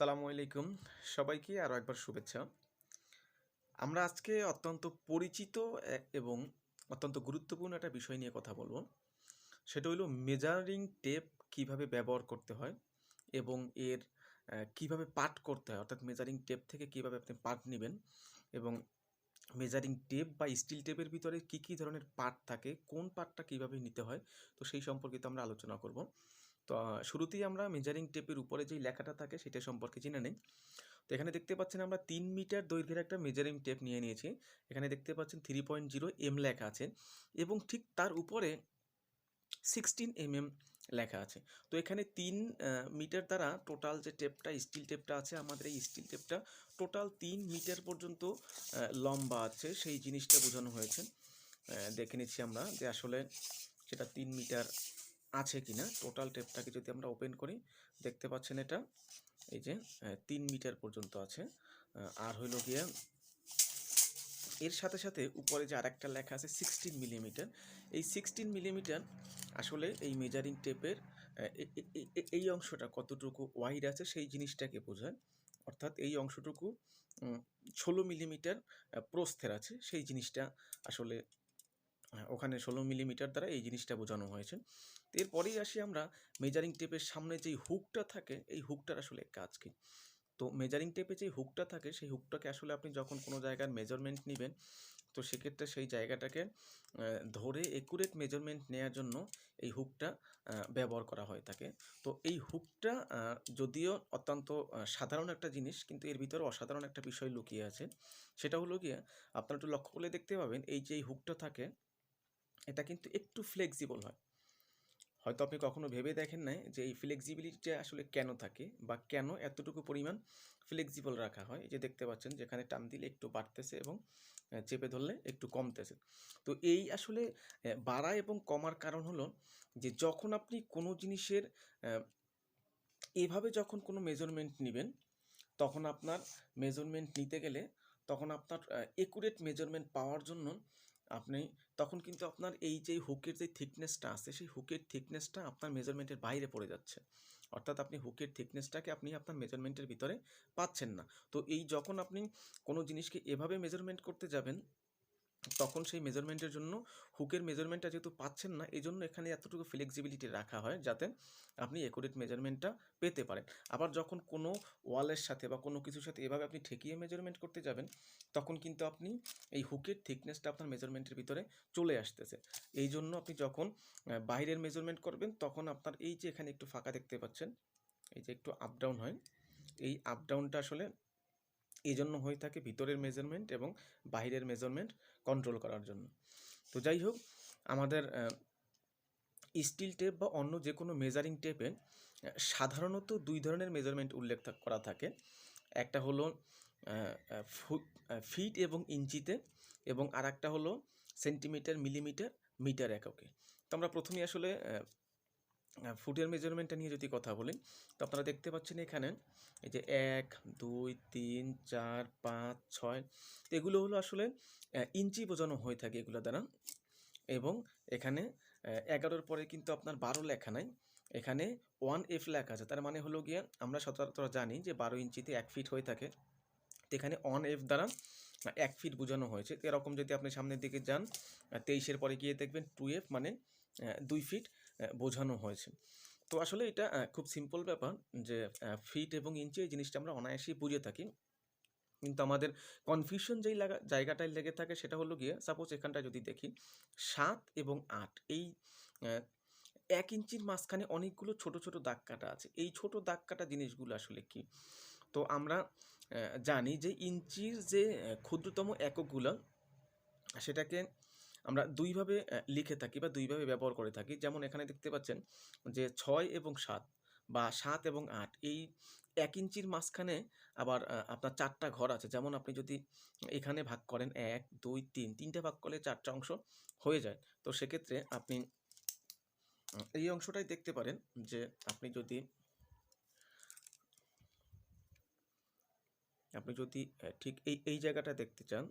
আসসালামু আলাইকুম সবাইকে আরও একবার শুভেচ্ছা। আমরা আজকে অত্যন্ত পরিচিত এবং অত্যন্ত গুরুত্বপূর্ণ একটা বিষয় নিয়ে কথা বলবো। সেটা হলো মেজারিং টেপ কিভাবে ব্যবহার করতে হয় এবং এর কিভাবে পার্ট করতে হয়, অর্থাৎ মেজারিং টেপ থেকে কিভাবে আপনি পার্ট নেবেন এবং মেজারিং টেপ বা স্টিল টেপের ভিতরে কী কী ধরনের পার্ট থাকে, কোন পার্টটা কিভাবে নিতে হয়, তো সেই সম্পর্কিত আমরা আলোচনা করব। তো শুরুতেই আমরা মেজারিং টেপের উপরে যেই লেখাটা থাকে সেটা সম্পর্কে জেনে নিই। তো এখানে দেখতে পাচ্ছেন আমরা 3 মিটার দৈর্ঘ্যের একটা মেজারিং টেপ নিয়ে নিয়েছি। এখানে দেখতে পাচ্ছেন 3.0 এম লেখা আছে এবং ঠিক তার উপরে 16 লেখা আছে। তো এখানে 3 মিটার দ্বারা টোটাল যে টেপটা, স্টিল টেপটা আছে, আমাদের এই স্টিল টেপটা টোটাল 3 মিটার পর্যন্ত লম্বা আছে, সেই জিনিসটা বোঝানো হয়েছে। দেখে নিচ্ছি আমরা যে আসলে সেটা 3 মিটার আছে কিনা। টোটাল টেপটাকে যদি আমরা ওপেন করি, দেখতে পাচ্ছেন এটা এই যে 3 মিটার পর্যন্ত আছে। আর হইল গিয়া এর সাথে সাথে উপরে যে আরেকটা লেখা আছে 16 মিলিমিটার। এই 16 মিলিমিটার আসলে এই মেজারিং টেপের এই অংশটা কতটুকু ওয়াইড আছে সেই জিনিসটাকে বোঝায়। অর্থাৎ এই অংশটুকু 16 মিলিমিটার প্রস্থের আছে, সেই জিনিসটা আসলে ওখানে 16 মিলিমিটার দ্বারা এই জিনিসটা বোঝানো হয়েছে। তো এরপরেই আসি আমরা মেজারিং টেপের সামনে যেই হুকটা থাকে, এই হুকটার আসলে কাজ কী। তো মেজারিং টেপে যে হুকটা থাকে, সেই হুকটাকে আসলে আপনি যখন কোনো জায়গার মেজারমেন্ট নেবেন, তো সেক্ষেত্রে সেই জায়গাটাকে ধরে একুরেট মেজারমেন্ট নেওয়ার জন্য এই হুকটা ব্যবহার করা হয়ে থাকে। তো এই হুকটা যদিও অত্যন্ত সাধারণ একটা জিনিস, কিন্তু এর ভিতরে অসাধারণ একটা বিষয় লুকিয়ে আছে। সেটা হলো গিয়ে, আপনারা একটু লক্ষ্য করলে দেখতে পাবেন এই যে এই হুকটা থাকে, এটা কিন্তু একটু ফ্লেক্সিবল হয়। হয়তো আপনি কখনো ভেবে দেখেন নাই যে এই ফ্লেক্সিবিলিটিটা আসলে কেন থাকে বা কেন এতটুকু পরিমাণ ফ্লেক্সিবল রাখা হয়। এই যে দেখতে পাচ্ছেন যেখানে টান দিলে একটু বাড়তেছে এবং চেপে ধরলে একটু কমতেছে। তো এই আসলে বাড়া এবং কমার কারণ হলো যে যখন আপনি কোনো জিনিসের এভাবে যখন কোনো মেজারমেন্ট নেবেন, তখন আপনার মেজারমেন্ট নিতে গেলে তখন আপনার একুরেট মেজারমেন্ট পাওয়ার জন্য আপনি তখন কিন্তু আপনার এই যে হুকের যে থিকনেসটা আছে, সেই হুকের থিকনেসটা আপনার মেজারমেন্টের বাইরে পড়ে যাচ্ছে। অর্থাৎ আপনি হুকের থিকনেসটাকে আপনি আপনার মেজারমেন্টের ভিতরে পাচ্ছেন না। তো এই যখন আপনি কোনো জিনিসকে এভাবে মেজারমেন্ট করতে যাবেন, তখন সেই মেজারমেন্টের জন্য হুকের মেজারমেন্টটা যেহেতু পাচ্ছেন না, এই জন্য এখানে এতটুকু ফ্লেক্সিবিলিটি রাখা হয় যাতে আপনি একুরেট মেজারমেন্টটা পেতে পারেন। আবার যখন কোনো ওয়ালের সাথে বা কোনো কিছুর সাথে এভাবে আপনি ঠেকিয়ে মেজারমেন্ট করতে যাবেন, তখন কিন্তু আপনি এই হুকের থিকনেসটা আপনার মেজারমেন্টের ভিতরে চলে আসতেছে। এই জন্য আপনি যখন বাইরের মেজারমেন্ট করবেন, তখন আপনার এই যে এখানে একটু ফাঁকা দেখতে পাচ্ছেন, এই যে একটু আপ ডাউন হয়, এই আপ ডাউনটা আসলে এই জন্য হয়ে থাকে ভিতরের মেজারমেন্ট এবং বাইরের মেজারমেন্ট কন্ট্রোল করার জন্য। তো যাই হোক, আমাদের স্টিল টেপ বা অন্য যে কোনো মেজারিং টেপে সাধারণত 2 ধরনের মেজারমেন্ট উল্লেখ করা থাকে। একটা হলো ফিট এবং ইঞ্চিতে, এবং আরেকটা হলো সেন্টিমিটার, মিলিমিটার, মিটার এককে। তো আমরা প্রথমেই আসলে ফুটের মেজারমেন্টটা নিয়ে যদি কথা বলি, তো আপনারা দেখতে পাচ্ছেন এখানে এই যে 1, 2, 3, 4, 5, 6, এগুলো হলো আসলে ইঞ্চি বোঝানো হয়ে থাকে এগুলো দ্বারা। এবং এখানে 11-র পরে কিন্তু আপনার 12 লেখা নাই, এখানে 1F লেখা আছে। তার মানে হলো গিয়ে আমরা সচরাচর জানি যে 12 ইঞ্চিতে 1 ফিট হয়ে থাকে। তো এখানে 1F দ্বারা 1 ফিট বোঝানো হয়েছে। এরকম যদি আপনি সামনের দিকে যান, 23-এর পরে গিয়ে দেখবেন 2F মানে 2 ফিট বোঝানো হয়েছে। তো আসলে এটা খুব সিম্পল ব্যাপার যে ফিট এবং ইঞ্চি এই জিনিসটা আমরা অনায়াসেই বুঝে থাকি। কিন্তু আমাদের কনফিউশন যেই জায়গাটায় লেগে থাকে সেটা হলো গিয়ে, সাপোজ এখানটায় যদি দেখি 7 এবং 8, এই 1 ইঞ্চির মাঝখানে অনেকগুলো ছোট ছোট দাগ কাটা আছে। এই ছোট দাগ কাটা জিনিসগুলো আসলে কি? তো আমরা জানি যে ইঞ্চির যে ক্ষুদ্রতম এককগুলো, সেটাকে আমরা দুইভাবে লিখে থাকি বা দুইভাবে ব্যবহার করে থাকি। যেমন এখানে দেখতে পাচ্ছেন যে 6 এবং 7 বা 7 এবং 8, এই 1 ইঞ্চির মাঝখানে আবার আপনার 4টা ঘর আছে। যেমন আপনি যদি এখানে ভাগ করেন 1, 2, 3, 3টে ভাগ করলে 4টা অংশ হয়ে যায়। তো সেক্ষেত্রে আপনি এই অংশটাই দেখতে পারেন যে আপনি যদি ঠিক এই জায়গাটা দেখতে চান,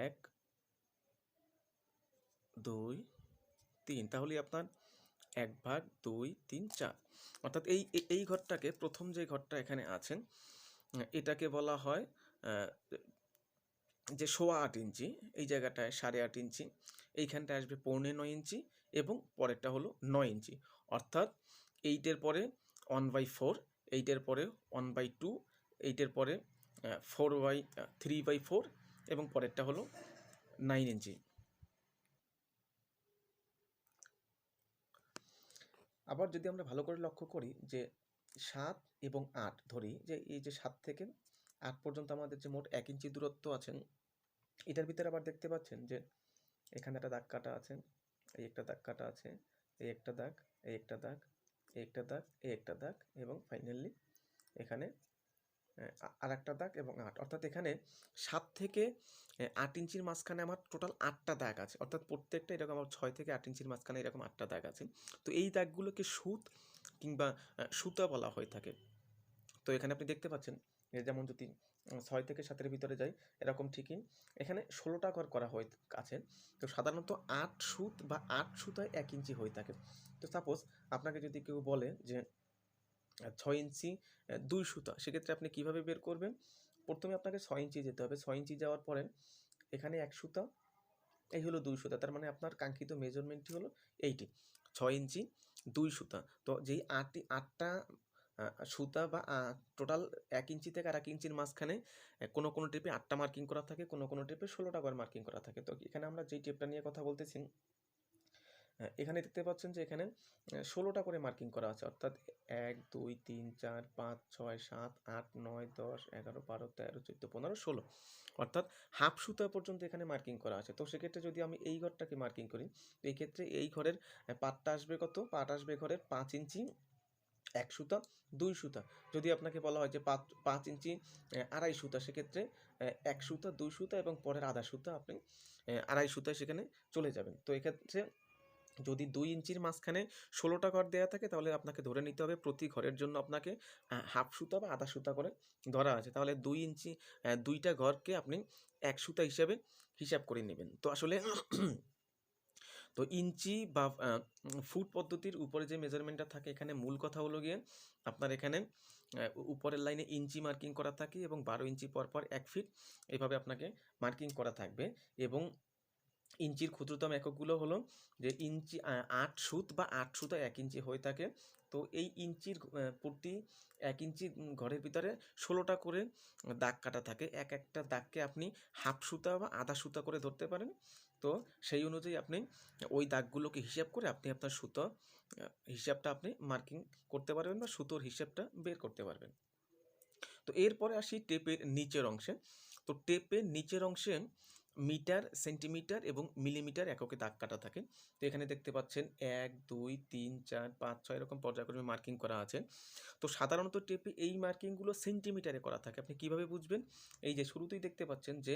1, 2, 3, তাহলে আপনার 1/2, 3, 4, অর্থাৎ এই ঘরটাকে, প্রথম যে ঘরটা এখানে আছেন, এটাকে বলা হয় যে 8.25 ইঞ্চি, এই জায়গাটায় 8.5 ইঞ্চি, এইখানটায় আসবে 9.25 ইঞ্চি, এবং পরেরটা হলো 9 ইঞ্চি, অর্থাৎ 8-এর পরে 1/4, 8-এর পরে 1/2, 8-এর পরে 3/4, এবং পরেরটা হলো 9 ইঞ্চি। আবার যদি আমরা ভালো করে লক্ষ্য করি যে 7 এবং 8 ধরি, যে এই যে 7 থেকে 8 পর্যন্ত আমাদের যে মোট 1 ইঞ্চি দূরত্ব আছেন, এটার ভিতরে আবার দেখতে পাচ্ছেন যে এখানে একটা দাগ কাটা আছে, এই একটা দাগ কাটা আছে, এই একটা দাগ, এই একটা দাগ, এই একটা দাগ, এই একটা দাগ, এবং ফাইনালি এখানে আর একটা দাগ এবং 8, অর্থাৎ এখানে 7 থেকে 8 ইঞ্চির মাঝখানে আমার টোটাল 8টা দাগ আছে, অর্থাৎ প্রত্যেকটা এরকম আমার 6 থেকে 8 ইঞ্চির মাঝখানে এরকম 8টা দাগ আছে। তো এই দাগগুলোকে সুত কিংবা সুতা বলা হয়ে থাকে। তো এখানে আপনি দেখতে পাচ্ছেন, যেমন যদি 6 থেকে 7-এর ভিতরে যাই, এরকম ঠিকই এখানে 16টা ঘর করা হয়ে আছে। তো সাধারণত 8 সুত বা 8 সুতায় 1 ইঞ্চি হয়ে থাকে। তো সাপোজ আপনাকে যদি কেউ বলে যে 6 ইঞ্চি 2 সুতা, সেক্ষেত্রে আপনি কিভাবে বের করবেন? প্রথমে আপনাকে 6 ইঞ্চি যেতে হবে, 6 ইঞ্চি যাওয়ার পরে এখানে 1 সুতা, এই হলো 2 সুতা, তার মানে আপনার কাঙ্ক্ষিত মেজারমেন্টটি হলো এইটি, 6 ইঞ্চি 2 সুতা। তো যেই 8টা সুতা বা টোটাল 1 ইঞ্চি থেকে আর 1 ইঞ্চির মাঝখানে কোনো কোনো টেপে 8টা মার্কিং করা থাকে, কোনো কোনো টেপে 16টা করে মার্কিং করা থাকে। তো এখানে আমরা যেই টেপটা নিয়ে কথা বলতেছি, এখানে দেখতে পাচ্ছেন যে এখানে 16টা করে মার্কিং করা আছে, অর্থাৎ 1, 2, 3, 4, 5, 6, 7, 8, 9, 10, 11, 12, 13, 14, 15, 16, অর্থাৎ হাফ সুতা পর্যন্ত এখানে মার্কিং করা আছে। তো সেক্ষেত্রে যদি আমি এই ঘরটাকে মার্কিং করি, তো এই ক্ষেত্রে এই ঘরের পাটটা আসবে কত? পাট আসবে ঘরের 5 ইঞ্চি 1 সুতা 2 সুতা। যদি আপনাকে বলা হয় যে 5 ইঞ্চি 2.5 সুতা, সেক্ষেত্রে 1 সুতা 2 সুতা এবং পরের আধা সুতা আপনি 2.5 সুতায় সেখানে চলে যাবেন। তো এক্ষেত্রে যদি 2 ইঞ্চির মাঝখানে 16টা ঘর দেওয়া থাকে, তাহলে আপনাকে ধরে নিতে হবে প্রতি ঘরের জন্য আপনাকে হাফ সুতা বা আধা সুতা করে ধরা আছে। তাহলে 2 ইঞ্চি 2টা ঘরকে আপনি 1 সুতা হিসাবে হিসাব করে নেবেন। তো আসলে তো ইঞ্চি বা ফুট পদ্ধতির উপরে যে মেজারমেন্টটা থাকে, এখানে মূল কথা হলো গিয়ে আপনার এখানে উপরের লাইনে ইঞ্চি মার্কিং করা থাকে, এবং 12 ইঞ্চি পর পর 1 ফিট এভাবে আপনাকে মার্কিং করা থাকবে। এবং ইঞ্চির ক্ষুদ্রতম এককগুলো হলো যে ইঞ্চি 8 সুত বা 8 সুতা 1 ইঞ্চি হয়ে থাকে। তো এই ইঞ্চির প্রতি 1 ইঞ্চি ঘরের ভিতরে 16টা করে দাগ কাটা থাকে, এক একটা দাগকে আপনি হাফ সুতা বা আধা সুতা করে ধরতে পারেন। তো সেই অনুযায়ী আপনি ওই দাগগুলোকে হিসাব করে আপনি আপনার সুতো হিসাবটা আপনি মার্কিং করতে পারবেন বা সুতোর হিসাবটা বের করতে পারবেন। তো এরপরে আসি টেপের নিচের অংশে। তো টেপের নিচের অংশে মিটার, সেন্টিমিটার এবং মিলিমিটার এককে দাগ কাটা থাকে। তো এখানে দেখতে পাচ্ছেন 1, 2, 3, 4, 5, 6 এরকম পর্যায়ক্রমে মার্কিং করা আছে। তো সাধারণত টেপে এই মার্কিংগুলো সেন্টিমিটারে করা থাকে। আপনি কিভাবে বুঝবেন? এই যে শুরুতেই দেখতে পাচ্ছেন যে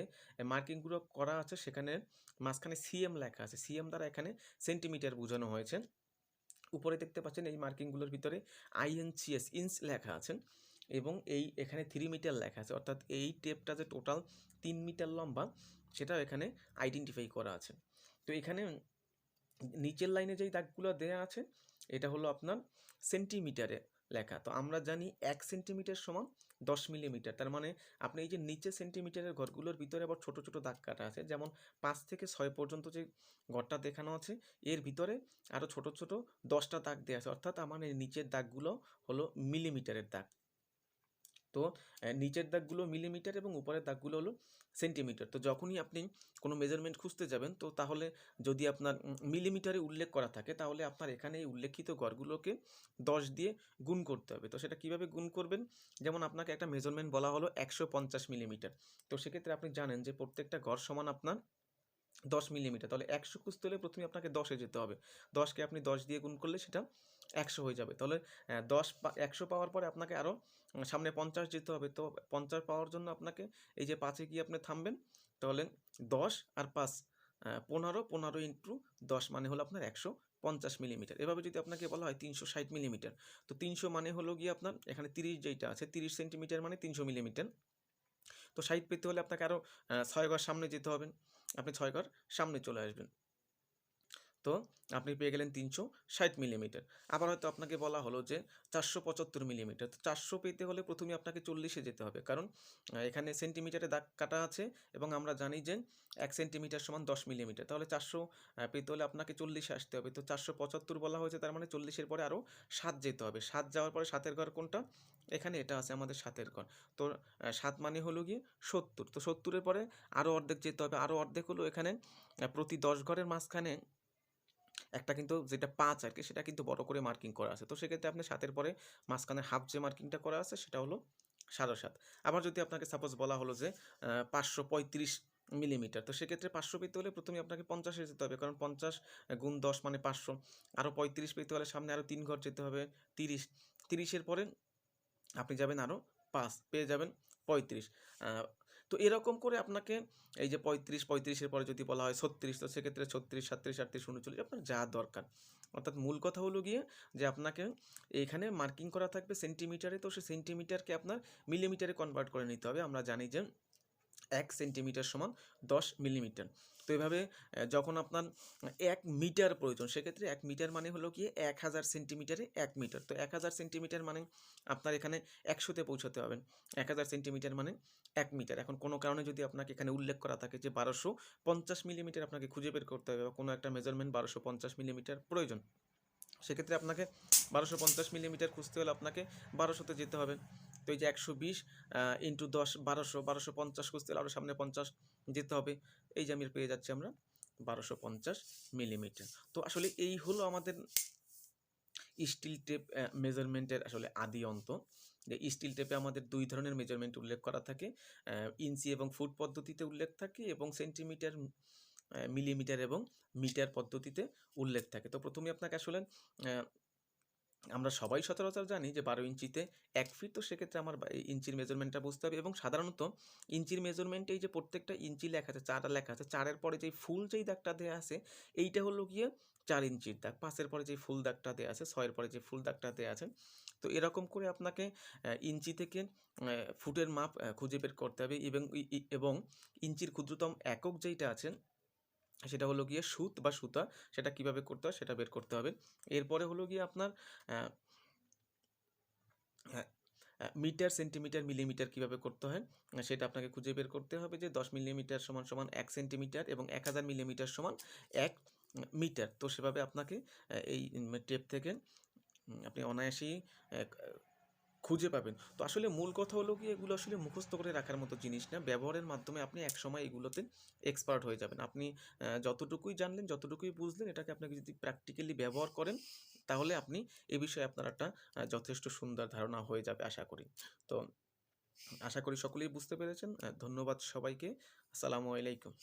মার্কিংগুলো করা আছে, সেখানে মাঝখানে সিএম লেখা আছে, সিএম দ্বারা এখানে সেন্টিমিটার বোঝানো হয়েছে। উপরে দেখতে পাচ্ছেন এই মার্কিংগুলোর ভিতরে INCS ইঞ্চ লেখা আছে, এবং এখানে 3 মিটার লেখা আছে, অর্থাৎ এই টেপটা যে টোটাল 3 মিটার লম্বা, সেটাও এখানে আইডেন্টিফাই করা আছে। তো এখানে নিচের লাইনে যেই দাগগুলো দেওয়া আছে, এটা হলো আপনার সেন্টিমিটারে লেখা। তো আমরা জানি 1 সেন্টিমিটার সমান 10 মিলিমিটার। তার মানে আপনি এই যে নিচে সেন্টিমিটারের ঘরগুলোর ভিতরে আবার ছোট ছোট দাগ কাটা আছে, যেমন 5 থেকে 6 পর্যন্ত যে ঘরটা দেখানো আছে, এর ভিতরে আরও ছোট ছোট 10টা দাগ দেওয়া আছে, অর্থাৎ আমার এই নিচের দাগগুলো হলো মিলিমিটারের দাগ। তো নিচের দাগগুলো মিলিমিটার এবং উপরের দাগগুলো হলো সেন্টিমিটার। তো যখনই আপনি কোনো মেজারমেন্ট খুঁজতে যাবেন, তো তাহলে যদি আপনার মিলিমিটারে উল্লেখ করা থাকে, তাহলে আপনার এখানে এই উল্লেখিত ঘরগুলোকে 10 দিয়ে গুণ করতে হবে। তো সেটা কিভাবে গুণ করবেন? যেমন আপনাকে একটা মেজারমেন্ট বলা হলো 150 মিলিমিটার। তো সেক্ষেত্রে আপনি জানেন যে প্রত্যেকটা ঘর সমান আপনার 10 মিলিমিটার। তাহলে 100 খুঁজতে হলে প্রথমে আপনাকে 10-এ যেতে হবে। 10কে আপনি 10 দিয়ে গুণ করলে সেটা 100 হয়ে যাবে। তাহলে 100 পাওয়ার পরে আপনাকে আরও সামনে 50 যেতে হবে। তো 50 পাওয়ার জন্য আপনাকে এই যে 5-এ গিয়ে আপনি থামবেন। তাহলে 10 আর 5 15, 15 ইন্টু 10 মানে হলো আপনার 150 মিলিমিটার। এভাবে যদি আপনাকে বলা হয় 360 মিলিমিটার, তো 300 মানে হলো গিয়ে আপনার এখানে 30 যেইটা আছে, 30 সেন্টিমিটার মানে 300 মিলিমিটার। তো 60 পেতে হলে আপনাকে আরও 6 ঘর সামনে যেতে হবে। আপনি 6 ঘর সামনে চলে আসবেন। তো আপনি পেয়ে গেলেন 360 মিলিমিটার। আবার হয়তো আপনাকে বলা হলো যে 475 মিলিমিটার। তো 400 পেতে হলে প্রথমে আপনাকে 40-এ যেতে হবে, কারণ এখানে সেন্টিমিটারে দাগ কাটা আছে এবং আমরা জানি যে 1 সেন্টিমিটার সমান 10 মিলিমিটার। তাহলে 400 পেতে হলে আপনাকে 40-এ আসতে হবে। তো 475 বলা হয়েছে, তার মানে 40-এর পরে আরও 7 যেতে হবে। 7 যাওয়ার পরে 7-এর ঘর কোনটা? এখানে এটা আছে আমাদের 7-এর ঘর। তো 7 মানে হলো গিয়ে 70। তো 70-এর পরে আরও অর্ধেক যেতে হবে। আরও অর্ধেক হলো এখানে প্রতি 10 ঘরের মাঝখানে একটা কিন্তু যেটা 5 আর কি, সেটা কিন্তু বড় করে মার্কিং করা আছে। তো সেক্ষেত্রে আপনি 7-এর পরে মাঝখানে হাফ যে মার্কিংটা করা আছে সেটা হলো 7.5। আবার যদি আপনাকে সাপোজ বলা হলো যে 535 মিলিমিটার, তো সেক্ষেত্রে 500 পেতে হলে প্রথমে আপনাকে 50-এ যেতে হবে, কারণ 50 গুণ 10 মানে 500। আরও 35 পেতে হলে সামনে আরও 3 ঘর যেতে হবে, 30। 30-এর পরে আপনি যাবেন আরও 5, পেয়ে যাবেন 35। তো এরকম করে আপনাকে এই যে 35-এর পরে যদি বলা হয় 36, তো সেক্ষেত্রে 36, 37, 38, 39 আপনার যা দরকার। অর্থাৎ মূল কথা হলো গিয়ে যে আপনাকে এখানে মার্কিং করা থাকবে সেন্টিমিটারে, তো সেই সেন্টিমিটারকে আপনার মিলিমিটারে কনভার্ট করে নিতে হবে। আমরা জানি যে 1 সেন্টিমিটার সমান 10 মিলিমিটার। তো এভাবে যখন আপনার 1 মিটার প্রয়োজন, সেক্ষেত্রে 1 মিটার মানে হলো গিয়ে 1000 সেন্টিমিটারে 1 মিটার। তো 1000 সেন্টিমিটার মানে আপনার এখানে 100-তে পৌঁছাতে হবে। 1000 সেন্টিমিটার মানে 1 মিটার। এখন কোনো কারণে যদি আপনাকে এখানে উল্লেখ করা থাকে যে 1250 মিলিমিটার আপনাকে খুঁজে বের করতে হবে, বা কোনো একটা মেজারমেন্ট 1250 মিলিমিটার প্রয়োজন, সেক্ষেত্রে আপনাকে 1250 মিলিমিটার খুঁজতে হলে আপনাকে 1200-তে যেতে হবে। তো এই যে 120 ইন্টু 10, 1250 খুঁজতে হলে আরও সামনে 50 যেতে হবে। এই যে আমি পেয়ে যাচ্ছি আমরা 1250 মিলিমিটার। তো আসলে এই হলো আমাদের স্টিল টেপ মেজারমেন্টের আসলে আদি অন্ত। যে স্টিল টেপে আমাদের 2 ধরনের মেজারমেন্ট উল্লেখ করা থাকে, ইঞ্চি এবং ফুট পদ্ধতিতে উল্লেখ থাকে, এবং সেন্টিমিটার, মিলিমিটার এবং মিটার পদ্ধতিতে উল্লেখ থাকে। তো প্রথমে আপনাকে আসলে আমরা সবাই সচরাচর জানি যে 12 ইঞ্চিতে 1 ফিট। তো সেক্ষেত্রে আমার ইঞ্চির মেজারমেন্টটা বুঝতে হবে, এবং সাধারণত ইঞ্চির মেজারমেন্টে এই যে প্রত্যেকটা ইঞ্চি লেখা আছে, 4 লেখা আছে, 4-এর পরে যেই ফুল যেই দাগটা দেওয়া আছে এইটা হলো গিয়ে 4 ইঞ্চির দাগ। 5-এর পরে যেই ফুল দাগটা দেওয়া আছে, 6-এর পরে যে ফুল দাগটা দেওয়া আছে। তো এরকম করে আপনাকে ইঞ্চি থেকে ফুটের মাপ খুঁজে বের করতে হবে, এবং ইঞ্চির ক্ষুদ্রতম একক যেইটা আছে সেটা হলো গিয়ে সুত বা সুতা, সেটা কিভাবে করতে হয় সেটা বের করতে হবে। এরপরে হলো গিয়ে আপনার মিটার, সেন্টিমিটার, মিলিমিটার কিভাবে করতে হয় সেটা আপনাকে খুঁজে বের করতে হবে, যে 10 মিলিমিটার সমান সমান 1 সেন্টিমিটার এবং 1000 মিলিমিটার সমান 1 মিটার। তো সেভাবে আপনাকে এই টেপ থেকে আপনি অনায়াসেই খুঁজে পাবেন। তো আসলে মূল কথা হলো কি, এগুলো আসলে মুখস্থ করে রাখার মতো জিনিস না। ব্যবহারের মাধ্যমে আপনি একসময় এগুলোতে এক্সপার্ট হয়ে যাবেন। আপনি যতটুকুই জানলেন, যতটুকুই বুঝলেন, এটাকে আপনাকে যদি প্র্যাকটিক্যালি ব্যবহার করেন, তাহলে আপনি এ বিষয়ে আপনার একটা যথেষ্ট সুন্দর ধারণা হয়ে যাবে আশা করি। তো আশা করি সকলেই বুঝতে পেরেছেন। ধন্যবাদ সবাইকে। আসসালামু আলাইকুম।